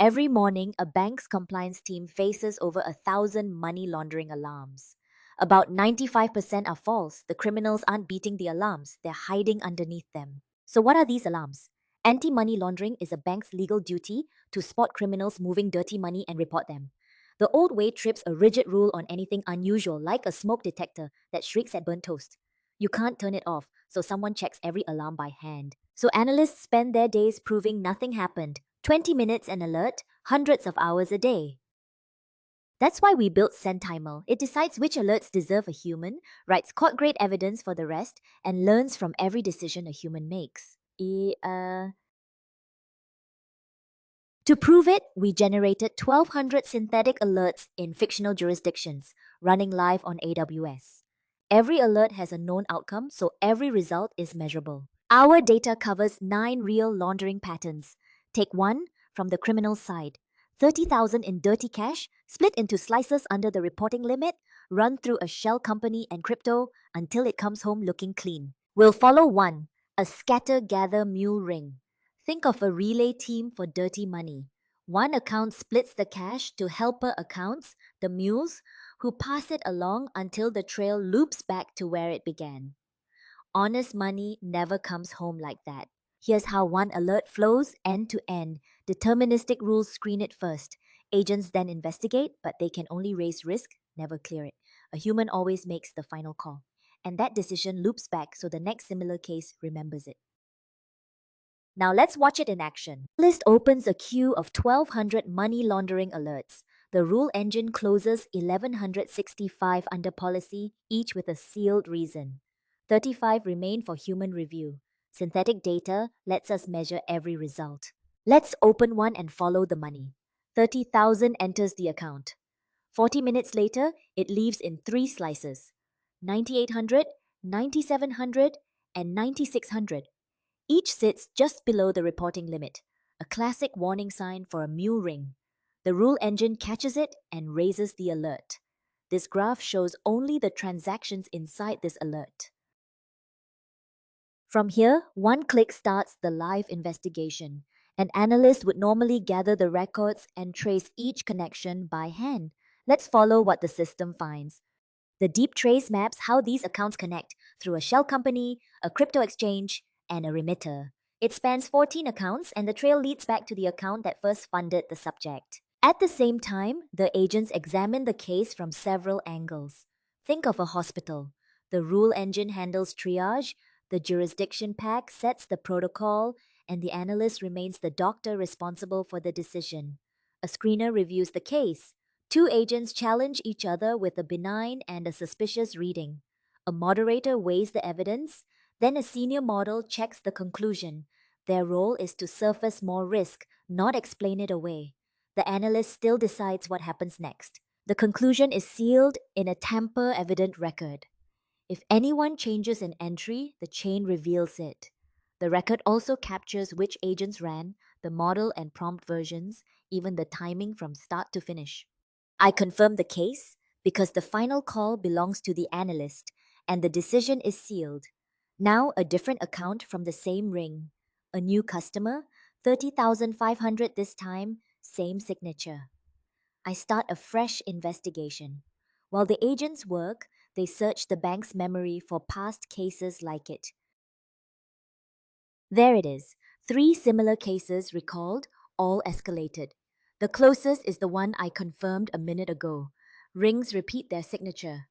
Every morning, a bank's compliance team faces over 1,000 money laundering alarms. About 95% are false. The criminals aren't beating the alarms, they're hiding underneath them. So, what are these alarms? Anti money laundering is a bank's legal duty to spot criminals moving dirty money and report them. The old way trips a rigid rule on anything unusual, like a smoke detector that shrieks at burnt toast. You can't turn it off, so someone checks every alarm by hand. So analysts spend their days proving nothing happened. 20 minutes an alert, hundreds of hours a day. That's why we built SenTymel. It decides which alerts deserve a human, writes court-grade evidence for the rest, and learns from every decision a human makes. To prove it, we generated 1,200 synthetic alerts in fictional jurisdictions, running live on AWS. Every alert has a known outcome, so every result is measurable. Our data covers 9 real laundering patterns. Take one from the criminal side. 30,000 in dirty cash, split into slices under the reporting limit, run through a shell company and crypto until it comes home looking clean. We'll follow one, a scatter-gather mule ring. Think of a relay team for dirty money. One account splits the cash to helper accounts, the mules, who pass it along until the trail loops back to where it began. Honest money never comes home like that. Here's how one alert flows end to end. Deterministic rules screen it first. Agents then investigate, but they can only raise risk, never clear it. A human always makes the final call. And that decision loops back so the next similar case remembers it. Now let's watch it in action. List opens a queue of 1,200 money laundering alerts. The rule engine closes 1,165 under policy, each with a sealed reason. 35 remain for human review. Synthetic data lets us measure every result. Let's open one and follow the money. 30,000 enters the account. 40 minutes later, it leaves in 3 slices. 9,800, 9,700, and 9,600. Each sits just below the reporting limit, a classic warning sign for a mule ring. The rule engine catches it and raises the alert. This graph shows only the transactions inside this alert. From here, one click starts the live investigation. An analyst would normally gather the records and trace each connection by hand. Let's follow what the system finds. The deep trace maps how these accounts connect through a shell company, a crypto exchange, and a remitter. It spans 14 accounts, and the trail leads back to the account that first funded the subject. At the same time, the agents examine the case from several angles. Think of a hospital. The rule engine handles triage, the jurisdiction pack sets the protocol, and the analyst remains the doctor responsible for the decision. A screener reviews the case. 2 agents challenge each other with a benign and a suspicious reading. A moderator weighs the evidence, then a senior model checks the conclusion. Their role is to surface more risk, not explain it away. The analyst still decides what happens next. The conclusion is sealed in a tamper-evident record. If anyone changes an entry, the chain reveals it. The record also captures which agents ran, the model and prompt versions, even the timing from start to finish. I confirm the case because the final call belongs to the analyst and the decision is sealed. Now a different account from the same ring. A new customer, 30,500 this time, same signature. I start a fresh investigation. While the agents work, they search the bank's memory for past cases like it. There it is. 3 similar cases recalled, all escalated. The closest is the one I confirmed a minute ago. Rings repeat their signature.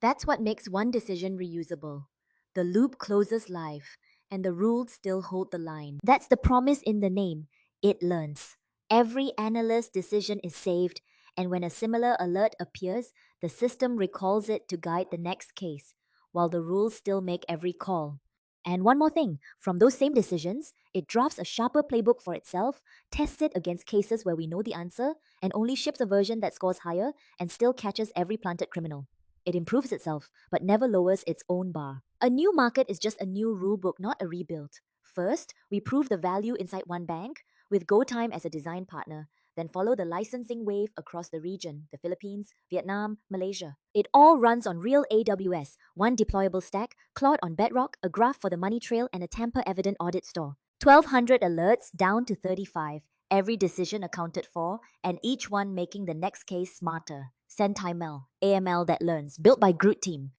That's what makes one decision reusable. The loop closes live, and the rules still hold the line. That's the promise in the name. It learns. Every analyst's decision is saved, and when a similar alert appears, the system recalls it to guide the next case, while the rules still make every call. And one more thing, from those same decisions, it drafts a sharper playbook for itself, tests it against cases where we know the answer, and only ships a version that scores higher and still catches every planted criminal. It improves itself, but never lowers its own bar. A new market is just a new rulebook, not a rebuild. First, we prove the value inside one bank, with GoTime as a design partner, then follow the licensing wave across the region, the Philippines, Vietnam, Malaysia. It all runs on real AWS, one deployable stack, Claude on Bedrock, a graph for the money trail, and a tamper-evident audit store. 1,200 alerts down to 35. every decision accounted for, and each one making the next case smarter. SenTymel, AML that learns, built by Groot team.